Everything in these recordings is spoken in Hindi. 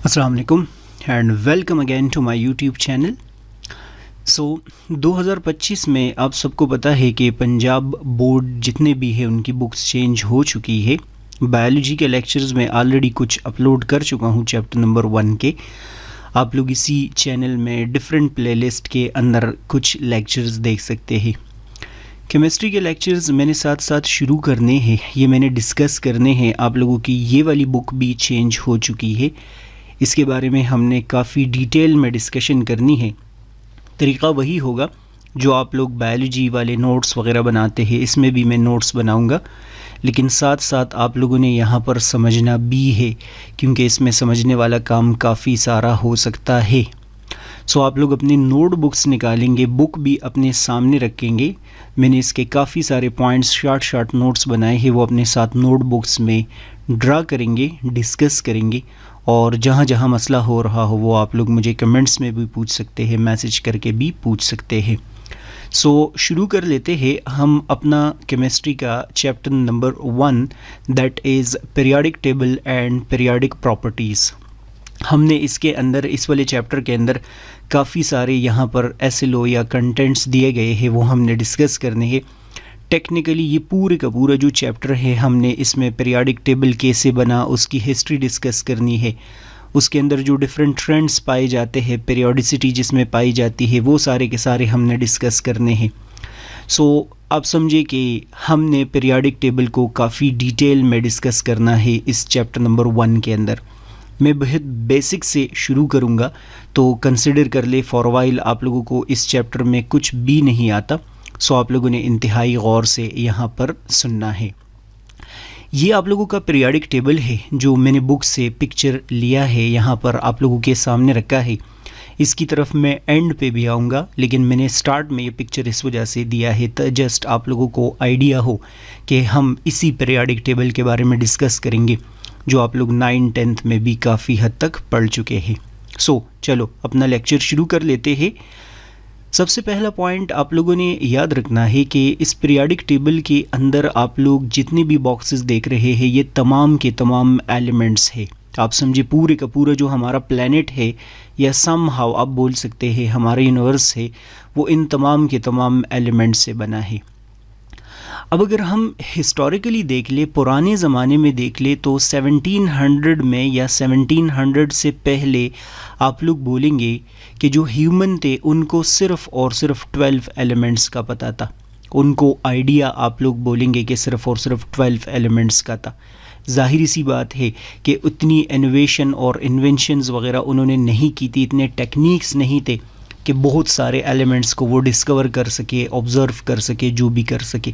अस्सलाम वालेकुम and welcome again to my YouTube channel. 2025 में आप सबको पता है कि पंजाब बोर्ड जितने भी है उनकी बुक्स चेंज हो चुकी है। बायोलॉजी के लेक्चर्स में ऑलरेडी कुछ अपलोड कर चुका हूँ चैप्टर नंबर 1 के। आप लोग इसी चैनल में डिफरेंट प्लेलिस्ट के अंदर कुछ लेक्चर्स देख सकते हैं। केमिस्ट्री के लेक्चर्स मैंने साथ साथ शुरू करने हैं, ये मैंने डिस्कस करने हैं आप लोगों की। ये वाली बुक भी चेंज हो चुकी है, इसके बारे में हमने काफ़ी डिटेल में डिस्कशन करनी है। तरीक़ा वही होगा जो आप लोग बायोलॉजी वाले नोट्स वगैरह बनाते हैं, इसमें भी मैं नोट्स बनाऊंगा, लेकिन साथ साथ आप लोगों ने यहाँ पर समझना भी है क्योंकि इसमें समझने वाला काम काफ़ी सारा हो सकता है। आप लोग अपनी नोट बुक्स निकालेंगे, बुक भी अपने सामने रखेंगे। मैंने इसके काफ़ी सारे पॉइंट्स शॉर्ट नोट्स बनाए हैं, वो अपने साथ नोट बुक्स में ड्रा करेंगे, डिस्कस करेंगे और जहाँ जहाँ मसला हो रहा हो वो आप लोग मुझे कमेंट्स में भी पूछ सकते हैं, मैसेज करके भी पूछ सकते हैं। शुरू कर लेते हैं हम अपना केमिस्ट्री का chapter number 1 that is periodic table and periodic properties. हमने इसके अंदर इस वाले चैप्टर के अंदर काफ़ी सारे यहाँ पर एसएलओ या कंटेंट्स दिए गए हैं, वो हमने डिस्कस करने हैं। टेक्निकली ये पूरे का पूरा जो चैप्टर है हमने इसमें पीरियोडिक टेबल कैसे बना उसकी हिस्ट्री डिस्कस करनी है। उसके अंदर जो डिफरेंट ट्रेंड्स पाए जाते हैं, पीरियोडिसिटी जिसमें पाई जाती है, वो सारे के सारे हमने डिस्कस करने हैं। आप समझे कि हमने पीरियोडिक टेबल को काफ़ी डिटेल में डिस्कस करना है इस चैप्टर नंबर 1 के अंदर। मैं बहुत बेसिक से शुरू करूँगा, तो कंसिडर कर ले फॉर वाइल आप लोगों को इस चैप्टर में कुछ भी नहीं आता, आप लोगों ने इंतहाई गौर से यहाँ पर सुनना है। ये आप लोगों का पीरियोडिक टेबल है जो मैंने बुक से पिक्चर लिया है, यहाँ पर आप लोगों के सामने रखा है। इसकी तरफ मैं एंड पे भी आऊँगा, लेकिन मैंने स्टार्ट में ये पिक्चर इस वजह से दिया है तो जस्ट आप लोगों को आइडिया हो कि हम इसी पीरियोडिक टेबल के बारे में डिस्कस करेंगे जो आप लोग 9th-10th में भी काफ़ी हद तक पढ़ चुके हैं। चलो अपना लेक्चर शुरू कर लेते हैं। सबसे पहला पॉइंट आप लोगों ने याद रखना है कि इस पीरियोडिक टेबल के अंदर आप लोग जितने भी बॉक्सेस देख रहे हैं ये तमाम के तमाम एलिमेंट्स है। आप समझे पूरे का पूरा जो हमारा प्लैनेट है या समहाउ आप बोल सकते हैं हमारा यूनिवर्स है, वो इन तमाम के तमाम एलिमेंट्स से बना है। अब अगर हम हिस्टोरिकली देख ले, पुराने ज़माने में देख ले, तो 1700 में या 1700 से पहले आप लोग बोलेंगे कि जो ह्यूमन थे उनको सिर्फ़ और सिर्फ 12 एलिमेंट्स का पता था। उनको आइडिया आप लोग बोलेंगे कि सिर्फ़ और सिर्फ 12 एलिमेंट्स का था। ज़ाहिर सी बात है कि उतनी इनोवेशन और इन्वेंशंस वगैरह उन्होंने नहीं की थी, इतने टेक्निक्स नहीं थे कि बहुत सारे एलिमेंट्स को वो डिस्कवर कर सके, ऑब्ज़र्व कर सके, जो भी कर सके।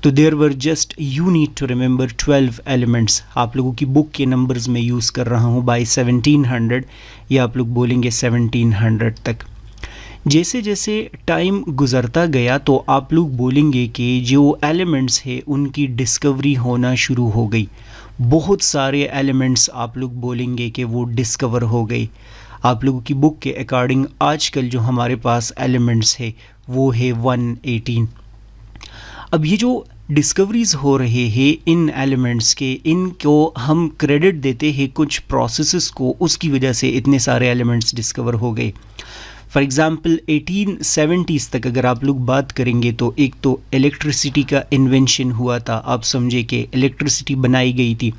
तो there were just you need to remember 12 elements. आप लोगों की बुक के नंबर्स में यूज़ कर रहा हूँ बाय 1700 या आप लोग बोलेंगे 1700 तक। जैसे जैसे टाइम गुज़रता गया तो आप लोग बोलेंगे कि जो एलिमेंट्स है उनकी डिस्कवरी होना शुरू हो गई। बहुत सारे एलिमेंट्स आप लोग बोलेंगे कि वो डिस्कवर हो गए। आप लोगों की बुक के अकॉर्डिंग आजकल जो हमारे पास एलिमेंट्स है वो है 118। अब ये जो डिस्कवरीज़ हो रहे हैं इन एलिमेंट्स के, इनको हम क्रेडिट देते हैं कुछ प्रोसेसेस को, उसकी वजह से इतने सारे एलिमेंट्स डिस्कवर हो गए। फॉर एग्ज़ाम्पल 1870s तक अगर आप लोग बात करेंगे तो एक तो इलेक्ट्रिसिटी का इन्वेंशन हुआ था। आप समझे कि इलेक्ट्रिसिटी बनाई गई थी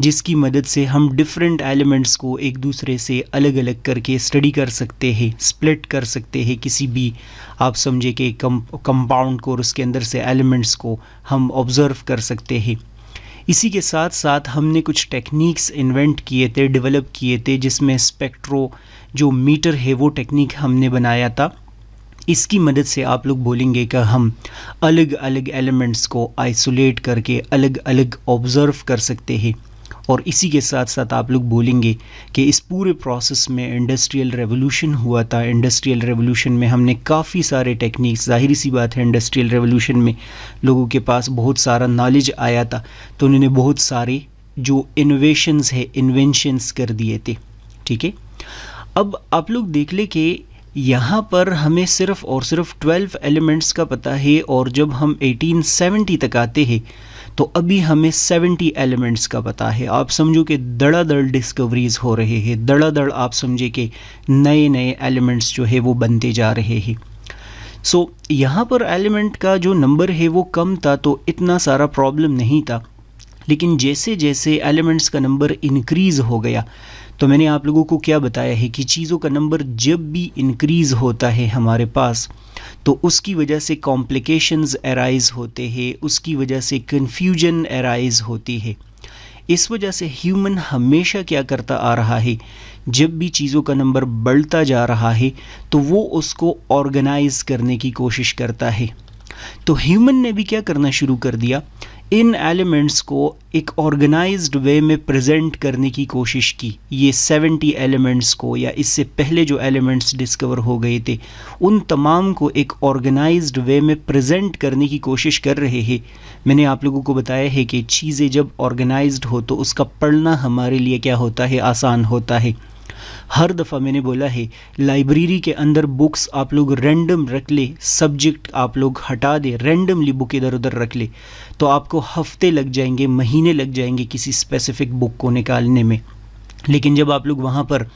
जिसकी मदद से हम डिफरेंट एलिमेंट्स को एक दूसरे से अलग अलग करके स्टडी कर सकते हैं, स्प्लिट कर सकते हैं किसी भी आप समझे कि कंपाउंड को और उसके अंदर से एलिमेंट्स को हम ऑब्ज़र्व कर सकते हैं। इसी के साथ साथ हमने कुछ टेक्निक्स इन्वेंट किए थे, डेवलप किए थे, जिसमें स्पेक्ट्रो जो मीटर है वो टेक्निक हमने बनाया था। इसकी मदद से आप लोग बोलेंगे कि हम अलग अलग एलिमेंट्स को आइसोलेट करके अलग अलग ऑब्ज़र्व कर सकते हैं। और इसी के साथ साथ आप लोग बोलेंगे कि इस पूरे प्रोसेस में इंडस्ट्रियल रेवोल्यूशन हुआ था। इंडस्ट्रियल रेवोल्यूशन में हमने काफ़ी सारे टेक्निक्स, ज़ाहिर सी बात है इंडस्ट्रियल रेवोल्यूशन में लोगों के पास बहुत सारा नॉलेज आया था, तो उन्होंने बहुत सारे जो इनोवेशंस है, इन्वेंशंस कर दिए थे। ठीक है, अब आप लोग देख ले कि यहाँ पर हमें सिर्फ़ और सिर्फ 12 एलिमेंट्स का पता है, और जब हम 1870 तक आते हैं तो अभी हमें 70 एलिमेंट्स का पता है। आप समझो कि धड़ाधड़ डिस्कवरीज हो रहे हैं, धड़ाधड़ आप समझे कि नए नए एलिमेंट्स जो है वो बनते जा रहे हैं। सो यहाँ पर एलिमेंट का जो नंबर है वो कम था तो इतना सारा प्रॉब्लम नहीं था, लेकिन जैसे जैसे एलिमेंट्स का नंबर इंक्रीज़ हो गया तो मैंने आप लोगों को क्या बताया है कि चीज़ों का नंबर जब भी इंक्रीज़ होता है हमारे पास तो उसकी वजह से कॉम्प्लिकेशंस अराइज होते हैं, उसकी वजह से कन्फ्यूजन अराइज होती है। इस वजह से ह्यूमन हमेशा क्या करता आ रहा है, जब भी चीज़ों का नंबर बढ़ता जा रहा है तो वो उसको ऑर्गेनाइज करने की कोशिश करता है। तो ह्यूमन ने भी क्या करना शुरू कर दिया, इन एलिमेंट्स को एक ऑर्गेनाइज्ड वे में प्रेजेंट करने की कोशिश की। ये 70 एलिमेंट्स को या इससे पहले जो एलिमेंट्स डिस्कवर हो गए थे उन तमाम को एक ऑर्गेनाइज्ड वे में प्रेजेंट करने की कोशिश कर रहे हैं। मैंने आप लोगों को बताया है कि चीज़ें जब ऑर्गेनाइज्ड हो तो उसका पढ़ना हमारे लिए क्या होता है, आसान होता है। हर दफ़ा मैंने बोला है लाइब्रेरी के अंदर बुक्स आप लोग रैंडम रख ले, सब्जेक्ट आप लोग हटा दे, रैंडमली बुक इधर उधर रख ले तो आपको हफ्ते लग जाएंगे, महीने लग जाएंगे किसी स्पेसिफिक बुक को निकालने में। लेकिन जब आप लोग वहाँ पर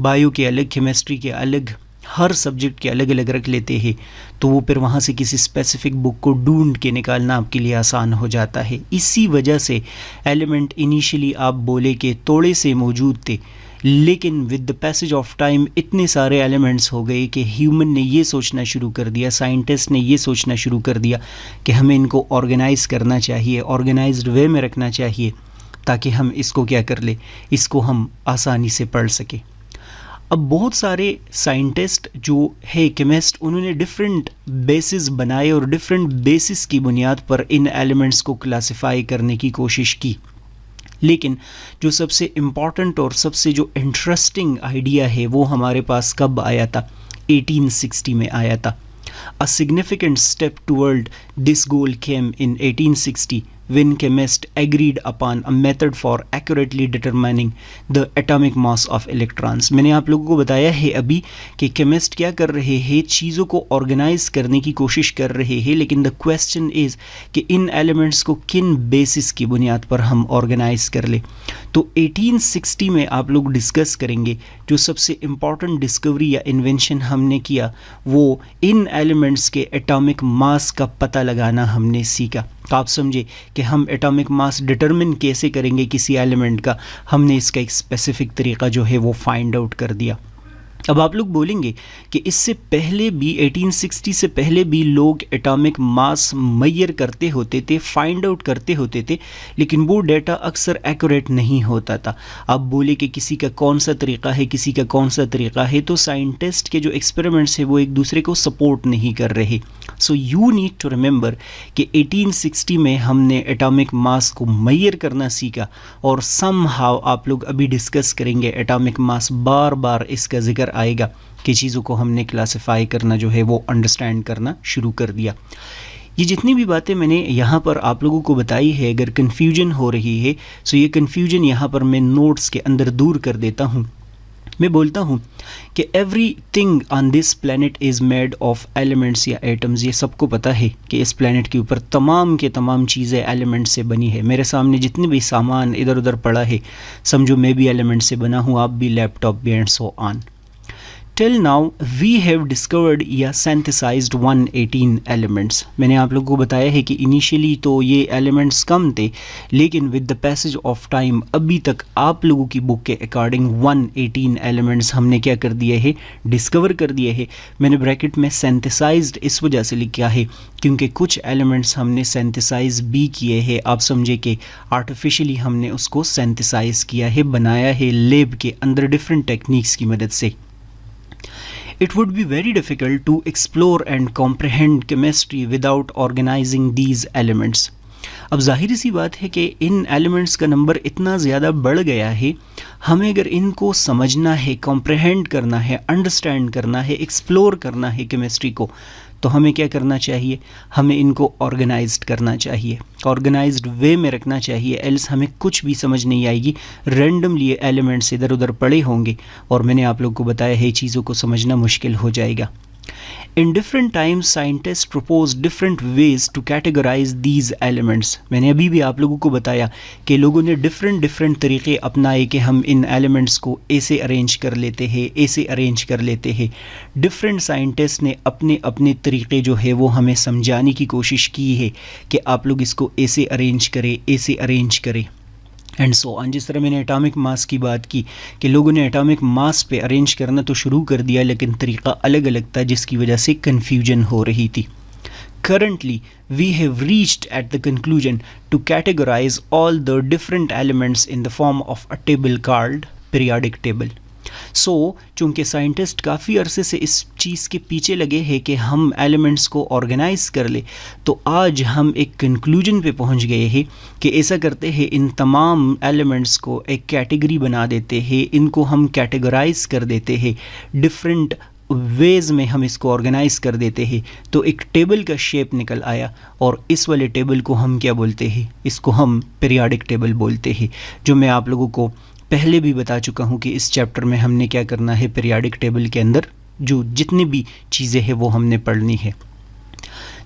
बायो के अलग, केमिस्ट्री के अलग, हर सब्जेक्ट के अलग अलग रख लेते हैं तो वो फिर वहाँ से किसी स्पेसिफिक बुक को ढूंढ के निकालना आपके लिए आसान हो जाता है। इसी वजह से एलिमेंट इनिशियली आप बोले कि थोड़े से मौजूद थे, लेकिन with the passage of time इतने सारे एलिमेंट्स हो गए कि ह्यूमन ने ये सोचना शुरू कर दिया, साइंटिस्ट ने ये सोचना शुरू कर दिया कि हमें इनको ऑर्गेनाइज करना चाहिए, ऑर्गेनाइज्ड वे में रखना चाहिए ताकि हम इसको क्या कर ले, इसको हम आसानी से पढ़ सके। अब बहुत सारे साइंटिस्ट जो है केमिस्ट, उन्होंने डिफरेंट बेसिस बनाए और डिफरेंट बेसिस की बुनियाद पर इन एलिमेंट्स को क्लासिफाई करने की कोशिश की। लेकिन जो सबसे इम्पॉर्टेंट और सबसे जो इंटरेस्टिंग आइडिया है वो हमारे पास कब आया था, 1860 में आया था। A significant step toward this goal came in 1860 when chemists agreed upon a method for accurately determining the atomic mass of electrons। मैंने आप लोगों को बताया है अभी कि केमिस्ट क्या कर रहे हैं, चीज़ों को ऑर्गेनाइज करने की कोशिश कर रहे हैं, लेकिन द क्वेश्चन इज़ कि इन एलिमेंट्स को किन बेसिस की बुनियाद पर हम ऑर्गेनाइज कर ले। तो 1860 में आप लोग डिस्कस करेंगे जो सबसे इम्पॉर्टेंट डिस्कवरी या इन्वेंशन हमने किया वो इन एलिमेंट्स के एटॉमिक मास का पता लगाना हमने सीखा। तो आप समझे कि हम एटॉमिक मास डिटरमिन कैसे करेंगे किसी एलिमेंट का, हमने इसका एक स्पेसिफिक तरीका जो है वो फाइंड आउट कर दिया। अब आप लोग बोलेंगे कि इससे पहले भी 1860 से पहले भी लोग एटॉमिक मास मेजर करते होते थे, फाइंड आउट करते होते थे, लेकिन वो डेटा अक्सर एक्यूरेट नहीं होता था। आप बोले कि किसी का कौन सा तरीका है, किसी का कौन सा तरीका है, तो साइंटिस्ट के जो एक्सपेरिमेंट्स है वो एक दूसरे को सपोर्ट नहीं कर रहे। So you need to remember कि 1860 में हमने एटॉमिक मास को मेजर करना सीखा और समहाउ आप लोग अभी डिस्कस करेंगे एटॉमिक मास, बार बार इसका जिक्र आएगा कि चीज़ों को हमने क्लासिफाई करना जो है वो अंडरस्टैंड करना शुरू कर दिया। ये जितनी भी बातें मैंने यहाँ पर आप लोगों को बताई है, अगर कन्फ्यूजन हो रही है तो ये कन्फ्यूजन यहाँ पर मैं नोट्स के अंदर दूर कर देता हूँ। मैं बोलता हूँ कि everything on this planet is made of elements या एटम्स। ये सबको पता है कि इस प्लैनेट के ऊपर तमाम के तमाम चीज़ें एलिमेंट से बनी है। मेरे सामने जितने भी सामान इधर उधर पड़ा है समझो मैं भी एलिमेंट से बना हूँ, आप भी, लैपटॉप भी, and so on. Till now we have discovered या synthesized 118 elements। मैंने आप लोगों को बताया है कि इनिशियली तो ये एलिमेंट्स कम थे, लेकिन with the passage of time अभी तक आप लोगों की बुक के अकॉर्डिंग 118 एलिमेंट्स हमने क्या कर दिए हैं, डिस्कवर कर दिए हैं। मैंने ब्रैकेट में synthesized इस वजह से लिखा है क्योंकि कुछ एलिमेंट्स हमने synthesize भी किए हैं। आप समझे कि आर्टिफिशियली हमने उसको synthesize किया है, बनाया है लैब के अंदर डिफरेंट टेक्निक्स की मदद से। It would be very difficult to explore and comprehend chemistry without organizing these elements। अब जाहिर सी बात है कि इन एलिमेंट्स का नंबर इतना ज़्यादा बढ़ गया है, हमें अगर इनको समझना है, कॉम्प्रहेंड करना है, अंडरस्टैंड करना है, एक्सप्लोर करना है केमिस्ट्री को, तो हमें क्या करना चाहिए, हमें इनको ऑर्गेनाइज्ड करना चाहिए, ऑर्गेनाइज्ड वे में रखना चाहिए, एल्स हमें कुछ भी समझ नहीं आएगी। रैंडमली एलिमेंट्स इधर उधर पड़े होंगे और मैंने आप लोग को बताया है चीज़ों को समझना मुश्किल हो जाएगा। In different times, scientists propose different ways to categorize these elements. मैंने अभी भी आप लोगों को बताया कि लोगों ने डिफरेंट तरीके अपनाए कि हम इन एलिमेंट्स को ऐसे अरेंज कर लेते हैं, ऐसे अरेंज कर लेते हैं. डिफरेंट साइंटिस्ट ने अपने अपने तरीके जो है वो हमें समझाने की कोशिश की है कि आप लोग इसको ऐसे अरेंज करें, ऐसे अरेंज करें एंड सो ऑन. जिस तरह मैंने एटॉमिक मास की बात की कि लोगों ने एटॉमिक मास पे अरेंज करना तो शुरू कर दिया, लेकिन तरीका अलग अलग था जिसकी वजह से कन्फ्यूजन हो रही थी. Currently, we have reached at the conclusion to categorize all the different elements in the form of a table called periodic table. सो चूँकि साइंटिस्ट काफ़ी अरसे से इस चीज़ के पीछे लगे हैं कि हम एलिमेंट्स को ऑर्गेनाइज कर ले, तो आज हम एक कंक्लूजन पे पहुंच गए हैं कि ऐसा करते हैं, इन तमाम एलिमेंट्स को एक कैटेगरी बना देते हैं, इनको हम कैटेगराइज कर देते हैं, डिफरेंट वेज़ में हम इसको ऑर्गेनाइज कर देते हैं, तो एक टेबल का शेप निकल आया. और इस वाले टेबल को हम क्या बोलते हैं? इसको हम पीरियाडिक टेबल बोलते हैं, जो मैं आप लोगों को पहले भी बता चुका हूँ कि इस चैप्टर में हमने क्या करना है. पीरियाडिक टेबल के अंदर जो जितनी भी चीज़ें हैं वो हमने पढ़नी है.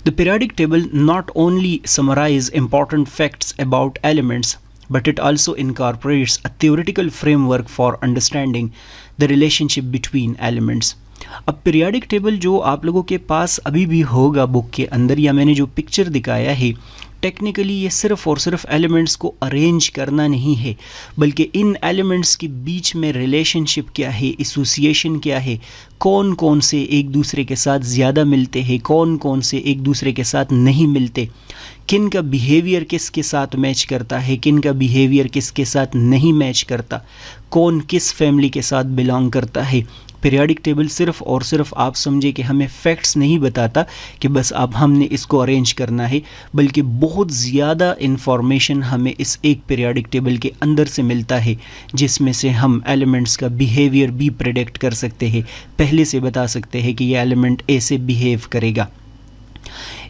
The periodic table not only summarise important facts about elements, but it also incorporates a theoretical framework for understanding the relationship between elements. अब पीरियाडिक टेबल जो आप लोगों के पास अभी भी होगा बुक के अंदर, या मैंने जो पिक्चर दिखाया है, टेक्निकली ये सिर्फ और सिर्फ एलिमेंट्स को अरेंज करना नहीं है, बल्कि इन एलिमेंट्स के बीच में रिलेशनशिप क्या है, एसोसिएशन क्या है, कौन कौन से एक दूसरे के साथ ज़्यादा मिलते हैं, कौन कौन से एक दूसरे के साथ नहीं मिलते, किन का बिहेवियर किसके साथ मैच करता है, किन का बिहेवियर किसके साथ नहीं मैच करता, कौन किस फैमिली के साथ बिलोंग करता है. पीरियाडिक टेबल सिर्फ और सिर्फ आप समझे कि हमें फैक्ट्स नहीं बताता कि बस अब हमने इसको अरेंज करना है, बल्कि बहुत ज़्यादा इन्फॉर्मेशन हमें इस एक पीरियाडिक टेबल के अंदर से मिलता है, जिसमें से हम एलिमेंट्स का बिहेवियर भी प्रेडिक्ट कर सकते हैं, पहले से बता सकते हैं कि ये एलिमेंट ऐसे बिहेव करेगा.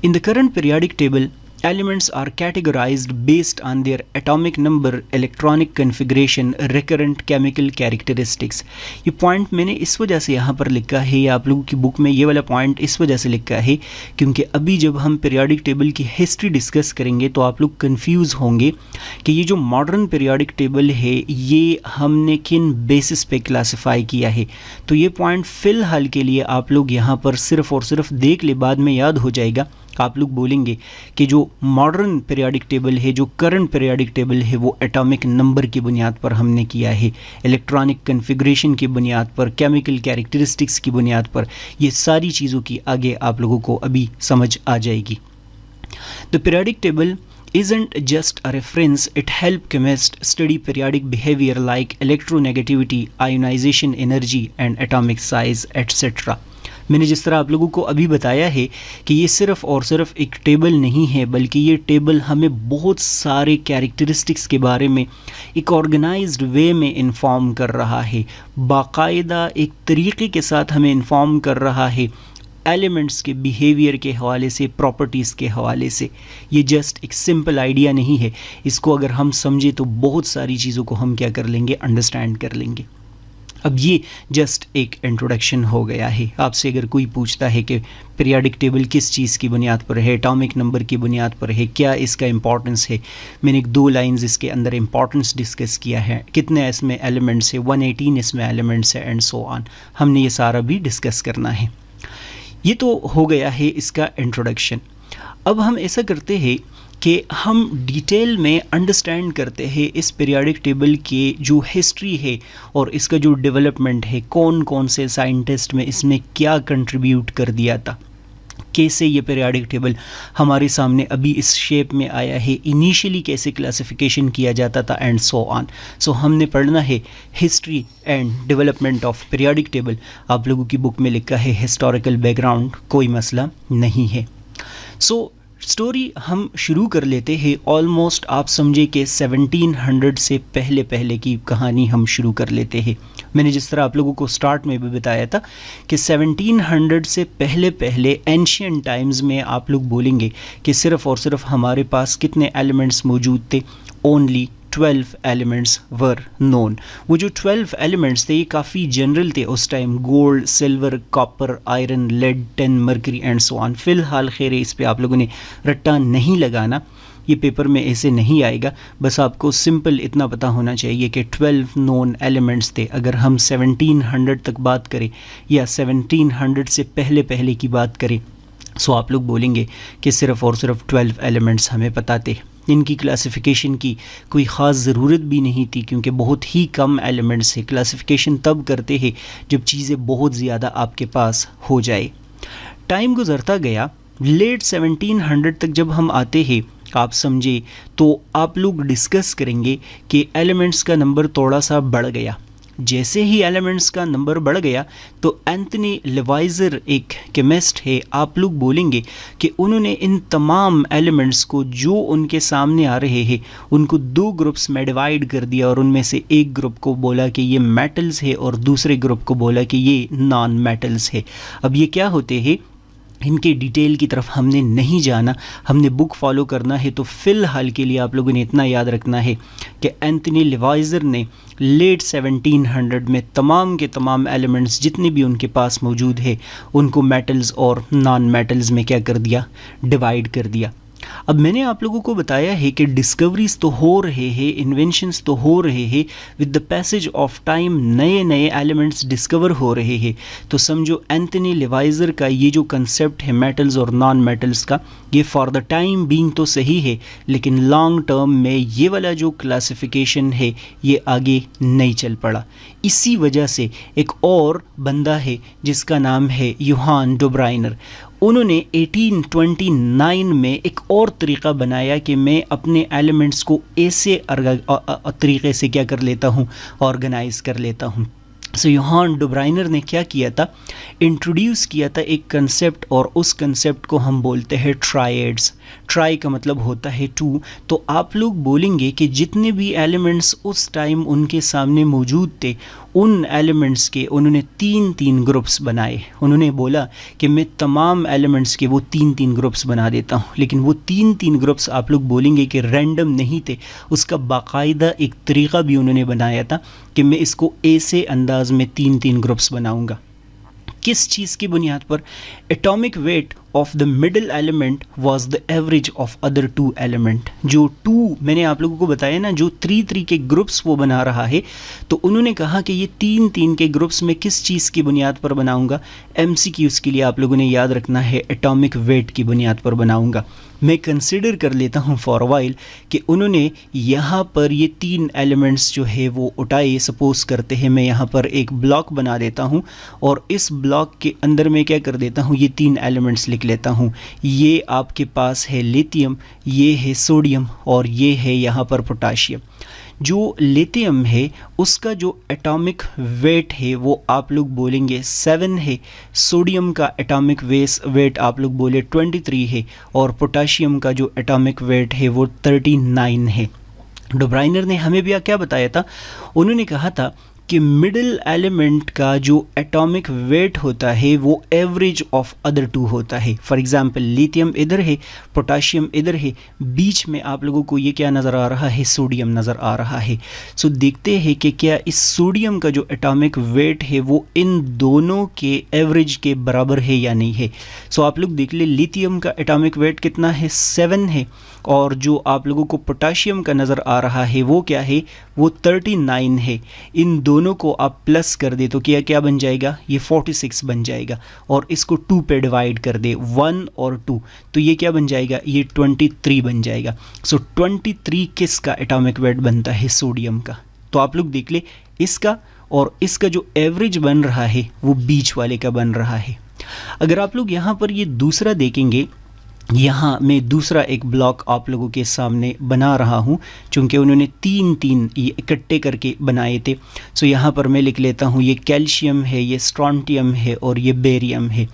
In the current periodic table, elements are categorized based on their atomic number, electronic configuration, recurrent chemical characteristics. ये पॉइंट मैंने इस वजह से यहाँ पर लिखा है, या आप लोगों की बुक में ये वाला पॉइंट इस वजह से लिखा है क्योंकि अभी जब हम पीरियाडिक टेबल की हिस्ट्री डिस्कस करेंगे तो आप लोग कंफ्यूज होंगे कि ये जो मॉडर्न पीरियाडिक टेबल है ये हमने किन बेसिस पे क्लासिफाई किया है. तो ये पॉइंट फ़िलहाल के लिए आप लोग यहाँ पर सिर्फ और सिर्फ देख ले, बाद में याद हो जाएगा. आप लोग बोलेंगे कि जो मॉडर्न पीरियाडिक टेबल है, जो करंट पीरियाडिक टेबल है, वो एटॉमिक नंबर की बुनियाद पर हमने किया है, इलेक्ट्रॉनिक कन्फिग्रेशन की बुनियाद पर, केमिकल कैरेक्टरिस्टिक्स की बुनियाद पर. ये सारी चीज़ों की आगे आप लोगों को अभी समझ आ जाएगी. The periodic table isn't just a reference, it helps chemists study periodic behavior like electronegativity, ionization energy and atomic size etc. मैंने जिस तरह आप लोगों को अभी बताया है कि ये सिर्फ और सिर्फ एक टेबल नहीं है, बल्कि ये टेबल हमें बहुत सारे कैरेक्टरिस्टिक्स के बारे में एक ऑर्गेनाइज्ड वे में इन्फॉर्म कर रहा है, बाकायदा एक तरीके के साथ हमें इन्फॉर्म कर रहा है एलिमेंट्स के बिहेवियर के हवाले से, प्रॉपर्टीज़ के हवाले से. ये जस्ट एक सिंपल आइडिया नहीं है, इसको अगर हम समझे तो बहुत सारी चीज़ों को हम क्या कर लेंगे, अंडरस्टैंड कर लेंगे. अब ये जस्ट एक इंट्रोडक्शन हो गया है. आपसे अगर कोई पूछता है कि पीरियाडिक टेबल किस चीज़ की बुनियाद पर है, एटॉमिक नंबर की बुनियाद पर है, क्या इसका इंपॉर्टेंस है, मैंने एक 2 लाइंस इसके अंदर इंपॉर्टेंस डिस्कस किया है, कितने इसमें एलिमेंट्स है, 118 इसमें एलिमेंट्स है एंड सो ऑन. हमने ये सारा भी डिस्कस करना है. ये तो हो गया है इसका इंट्रोडक्शन. अब हम ऐसा करते हैं कि हम डिटेल में अंडरस्टैंड करते हैं इस पीरियाडिक टेबल के जो हिस्ट्री है और इसका जो डेवलपमेंट है, कौन कौन से साइंटिस्ट में इसमें क्या कंट्रीब्यूट कर दिया था, कैसे ये पीरियाडिक टेबल हमारे सामने अभी इस शेप में आया है, इनिशियली कैसे क्लासिफिकेशन किया जाता था एंड सो ऑन. सो हमने पढ़ना है history and development of periodic table. आप लोगों की बुक में लिखा है हिस्टोरिकल बैकग्राउंड, कोई मसला नहीं है. सो स्टोरी हम शुरू कर लेते हैं. ऑलमोस्ट आप समझे कि 1700 से पहले पहले की कहानी हम शुरू कर लेते हैं. मैंने जिस तरह आप लोगों को स्टार्ट में भी बताया था कि 1700 से पहले पहले एंशियंट टाइम्स में आप लोग बोलेंगे कि सिर्फ़ और सिर्फ हमारे पास कितने एलिमेंट्स मौजूद थे, ओनली 12 एलिमेंट्स वर नोन। वो जो 12 एलिमेंट्स थे ये काफ़ी जनरल थे उस time, gold, silver, copper, iron, lead, tin, mercury and so on. फ़िलहाल खैर इस पे आप लोगों ने रट्टा नहीं लगाना, ये पेपर में ऐसे नहीं आएगा। बस आपको सिंपल इतना पता होना चाहिए कि 12 नोन एलिमेंट्स थे। अगर हम 1700 तक बात करें या 1700 से पहले पहले की बात करें, सो आप लोग बोलेंगे कि सिर्फ़ और सिर्फ 12 एलिमेंट्स हमें पता थे। इनकी क्लासिफिकेशन की कोई ख़ास ज़रूरत भी नहीं थी, क्योंकि बहुत ही कम एलिमेंट्स है। क्लासिफिकेशन तब करते हैं जब चीज़ें बहुत ज़्यादा आपके पास हो जाए। टाइम गुज़रता गया, लेट 1700 तक जब हम आते हैं, आप समझे, तो आप लोग डिस्कस करेंगे कि एलिमेंट्स का नंबर थोड़ा सा बढ़ गया। जैसे ही एलिमेंट्स का नंबर बढ़ गया तो एंथनी लेवाइजर एक केमिस्ट है, आप लोग बोलेंगे कि उन्होंने इन तमाम एलिमेंट्स को जो उनके सामने आ रहे हैं उनको दो ग्रुप्स में डिवाइड कर दिया, और उनमें से एक ग्रुप को बोला कि ये मेटल्स है और दूसरे ग्रुप को बोला कि ये नॉन मेटल्स है। अब ये क्या होते हैं, इनके डिटेल की तरफ हमने नहीं जाना, हमने बुक फॉलो करना है। तो फ़िलहाल के लिए आप लोगों ने इतना याद रखना है कि एंथनी लेवाइजर ने लेट 1700 में तमाम के तमाम एलिमेंट्स जितने भी उनके पास मौजूद है उनको मेटल्स और नॉन मेटल्स में क्या कर दिया, डिवाइड कर दिया। अब मैंने आप लोगों को बताया है कि डिस्कवरीज तो हो रहे हैं, इन्वेंशंस तो हो रहे हैं, with the passage of time नए नए एलिमेंट्स डिस्कवर हो रहे हैं। तो समझो एंथनी लेवाइजर का ये जो कंसेप्ट है मेटल्स और नॉन मेटल्स का, ये फॉर द टाइम बीइंग तो सही है, लेकिन लॉन्ग टर्म में ये वाला जो क्लासिफिकेशन है ये आगे नहीं चल पड़ा। इसी वजह से एक और बंदा है जिसका नाम है योहान डोब्राइनर। उन्होंने 1829 में एक और तरीक़ा बनाया कि मैं अपने एलिमेंट्स को ऐसे तरीक़े से क्या कर लेता हूँ, ऑर्गेनाइज़ कर लेता हूँ। सो योहान डोब्राइनर ने क्या किया था, इंट्रोड्यूस किया था एक कंसेप्ट, और उस कंसेप्ट को हम बोलते हैं ट्राइड्स। ट्राई का मतलब होता है टू। तो आप लोग बोलेंगे कि जितने भी एलिमेंट्स उस टाइम उनके सामने मौजूद थे उन एलिमेंट्स के उन्होंने तीन तीन ग्रुप्स बनाए। उन्होंने बोला कि मैं तमाम एलिमेंट्स के वो तीन तीन ग्रुप्स बना देता हूँ, लेकिन वो तीन तीन ग्रुप्स आप लोग बोलेंगे कि रैंडम नहीं थे, उसका बाकायदा एक तरीक़ा भी उन्होंने बनाया था कि मैं इसको ऐसे अंदाज में तीन तीन ग्रुप्स बनाऊँगा। किस चीज़ की बुनियाद पर? Atomic weight of the middle element was the average of other two element. जो टू मैंने आप लोगों को बताया ना, जो थ्री के ग्रुप्स वो बना रहा है, तो उन्होंने कहा कि ये तीन तीन के ग्रुप्स में किस चीज़ की बुनियाद पर बनाऊंगा? MCQs के लिए आप लोगों ने याद रखना है एटॉमिक वेट की बुनियाद पर बनाऊंगा। मैं कंसिडर कर लेता हूँ फॉर वाइल कि उन्होंने यहाँ पर ये तीन एलिमेंट्स जो है वो उठाए। सपोज़ करते हैं मैं यहाँ पर एक ब्लॉक बना देता हूँ और इस ब्लॉक के अंदर मैं क्या कर देता हूँ, ये तीन एलिमेंट्स लिख लेता हूँ। ये आपके पास है लिथियम, ये है सोडियम और ये है यहाँ पर पोटाशियम। जो लिथियम है उसका जो एटॉमिक वेट है वो आप लोग बोलेंगे 7 है, सोडियम का एटॉमिक वेट आप लोग बोले 23 है, और पोटाशियम का जो एटॉमिक वेट है वो 39 है। डोब्राइनर ने हमें भी क्या बताया था? उन्होंने कहा था कि मिडिल एलिमेंट का जो एटॉमिक वेट होता है वो एवरेज ऑफ अदर टू होता है। फॉर एग्जांपल लिथियम इधर है, पोटाशियम इधर है, बीच में आप लोगों को ये क्या नज़र आ रहा है, सोडियम नज़र आ रहा है। सो देखते हैं कि क्या इस सोडियम का जो एटॉमिक वेट है वो इन दोनों के एवरेज के बराबर है या नहीं है। सो आप लोग देख ले, लिथियम का एटॉमिक वेट कितना है, 7 है, और जो आप लोगों को पोटाशियम का नज़र आ रहा है वो क्या है, वो 39 है। इन दोनों को आप प्लस कर दे तो क्या बन जाएगा, ये 46 बन जाएगा, और इसको 2 पे डिवाइड कर दे, 1 और 2, तो ये क्या बन जाएगा, ये 23 बन जाएगा। सो 23 किसका एटॉमिक वेट बनता है, सोडियम का। तो आप लोग देख ले, इसका और इसका जो एवरेज बन रहा है वो बीच वाले का बन रहा है। अगर आप लोग यहाँ पर ये दूसरा देखेंगे, यहाँ मैं दूसरा एक ब्लॉक आप लोगों के सामने बना रहा हूँ, चूँकि उन्होंने तीन ये इकट्ठे करके बनाए थे। सो यहाँ पर मैं लिख लेता हूँ, ये कैल्शियम है, ये स्ट्रॉन्टियम है और ये बेरियम है।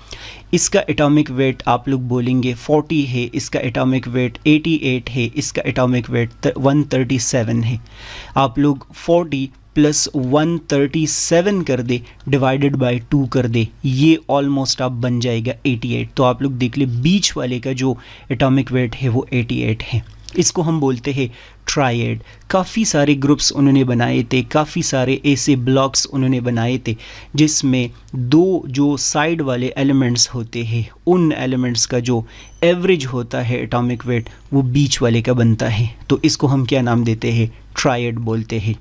इसका एटॉमिक वेट आप लोग बोलेंगे 40 है, इसका एटॉमिक वेट 88 है, इसका एटॉमिक वेट 137 है। आप लोग 40 प्लस 137 कर दे, डिवाइडेड बाय 2 कर दे, ये ऑलमोस्ट आप बन जाएगा 88। तो आप लोग देख ले, बीच वाले का जो एटॉमिक वेट है वो 88 है। इसको हम बोलते हैं ट्रायड। काफ़ी सारे ग्रुप्स उन्होंने बनाए थे, काफ़ी सारे ऐसे ब्लॉक्स उन्होंने बनाए थे जिसमें दो जो साइड वाले एलिमेंट्स होते हैं उन एलिमेंट्स का जो एवरेज होता है एटॉमिक वेट वो बीच वाले का बनता है। तो इसको हम क्या नाम देते हैं? ट्रायड बोलते हैं।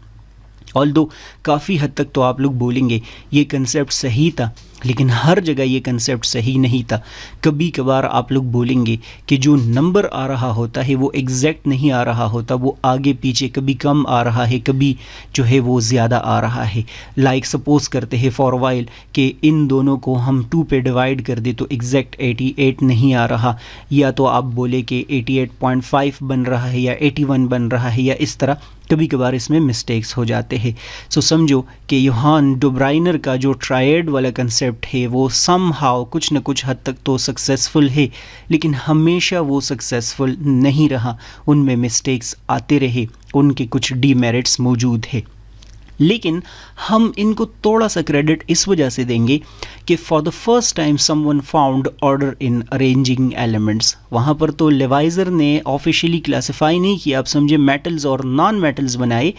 ऑल्दो काफ़ी हद तक तो आप लोग बोलेंगे ये कंसेप्ट सही था, लेकिन हर जगह ये कंसेप्ट सही नहीं था। कभी कभार आप लोग बोलेंगे कि जो नंबर आ रहा होता है वो एग्जैक्ट नहीं आ रहा होता, वो आगे पीछे कभी कम आ रहा है, कभी जो है वो ज़्यादा आ रहा है। लाइक सपोज करते हैं फॉर वाइल कि इन दोनों को हम 2 पे डिवाइड कर दे तो एग्जैक्ट 88 नहीं आ रहा, या तो आप बोले कि 88.5 बन रहा है या 81 बन रहा है, या इस तरह कभी कभार इसमें मिस्टेक्स हो जाते हैं। सो समझो कि योहान डुब्राइनर का जो ट्रायड वाला कंसेप्ट है वो समहाउ कुछ न कुछ हद तक तो सक्सेसफुल है, लेकिन हमेशा वो सक्सेसफुल नहीं रहा, उनमें मिस्टेक्स आते रहे, उनके कुछ डीमेरिट्स मौजूद है। लेकिन हम इनको थोड़ा सा क्रेडिट इस वजह से देंगे कि for the first time someone found order in arranging elements. वहाँ पर तो लेवाइजर ने ऑफिशियली क्लासिफाई नहीं किया, आप समझे मेटल्स और नॉन मेटल्स बनाए,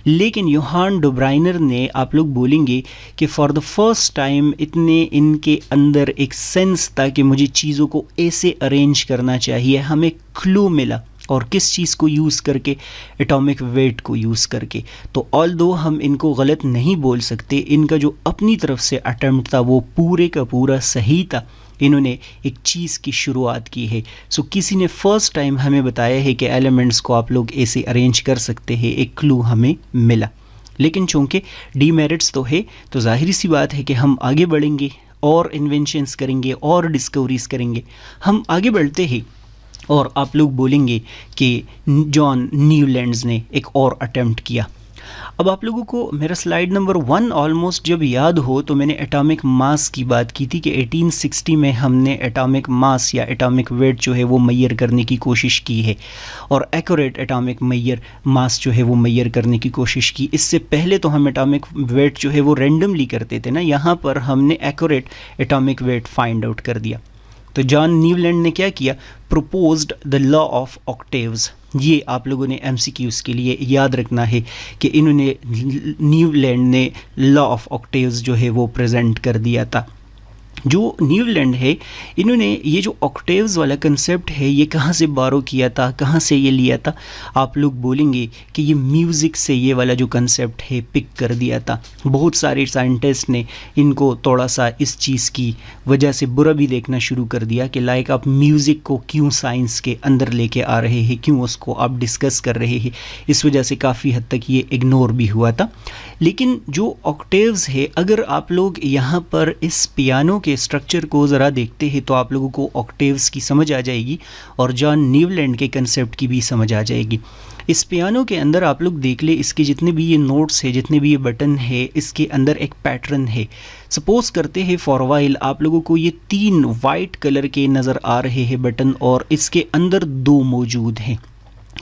लेकिन योहान डुब्राइनर ने, आप लोग बोलेंगे कि फॉर द फर्स्ट टाइम इतने इनके अंदर एक सेंस था कि मुझे चीज़ों को ऐसे अरेंज करना चाहिए, हमें क्लू मिला। और किस चीज़ को यूज़ करके? एटॉमिक वेट को यूज़ करके। तो ऑल्दो हम इनको गलत नहीं बोल सकते, इनका जो अपनी तरफ से अटेम्प्ट था वो पूरे का पूरा सही था। इन्होंने एक चीज़ की शुरुआत की है। सो किसी ने फर्स्ट टाइम हमें बताया है कि एलिमेंट्स को आप लोग ऐसे अरेंज कर सकते हैं, एक क्लू हमें मिला। लेकिन चूँकि डीमेरिट्स तो है, तो जाहिर सी बात है कि हम आगे बढ़ेंगे और इन्वेंशंस करेंगे और डिस्कवरीज करेंगे। हम आगे बढ़ते हैं और आप लोग बोलेंगे कि जॉन न्यूलैंड्स ने एक और अटेम्प्ट किया। अब आप लोगों को मेरा स्लाइड नंबर 1 ऑलमोस्ट जब याद हो तो मैंने एटॉमिक मास की बात की थी कि 1860 में हमने एटॉमिक मास या एटॉमिक वेट जो है वो मैयर करने की कोशिश की है, और एक्यूरेट एटॉमिक मैयर मास जो है वो मैयर करने की कोशिश की। इससे पहले तो हम एटॉमिक वेट जो है वो रेंडमली करते थे ना, यहाँ पर हमने accurate atomic weight find out कर दिया। तो जॉन न्यूलैंड ने क्या किया? Proposed the law of octaves. ये आप लोगों ने एमसीक्यूज़ के लिए याद रखना है कि इन्होंने, न्यूलैंड ने लॉ ऑफ ऑक्टेव्स जो है वो प्रेजेंट कर दिया था। जो न्यूलैंड है, इन्होंने ये जो ऑक्टेव्स वाला कंसेप्ट है ये कहाँ से बारो किया था, कहाँ से ये लिया था? आप लोग बोलेंगे कि ये म्यूज़िक से ये वाला जो कंसेप्ट है पिक कर दिया था। बहुत सारे साइंटिस्ट ने इनको थोड़ा सा इस चीज़ की वजह से बुरा भी देखना शुरू कर दिया कि लाइक आप म्यूज़िक को क्यों साइंस के अंदर लेके आ रहे हैं, क्यों उसको आप डिस्कस कर रहे हैं। इस वजह से काफ़ी हद तक ये इग्नोर भी हुआ था। लेकिन जो ऑक्टेव्स है, अगर आप लोग यहाँ पर इस पियानो के स्ट्रक्चर को ज़रा देखते हैं तो आप लोगों को ऑक्टेव्स की समझ आ जाएगी और जॉन न्यूलैंड के कंसेप्ट की भी समझ आ जाएगी। इस पियानो के अंदर आप लोग देख ले, इसके जितने भी ये नोट्स है, जितने भी ये बटन है, इसके अंदर एक पैटर्न है। सपोज करते हैं फॉर वाइल आप लोगों को ये 3 वाइट कलर के नज़र आ रहे हैं बटन, और इसके अंदर 2 मौजूद हैं।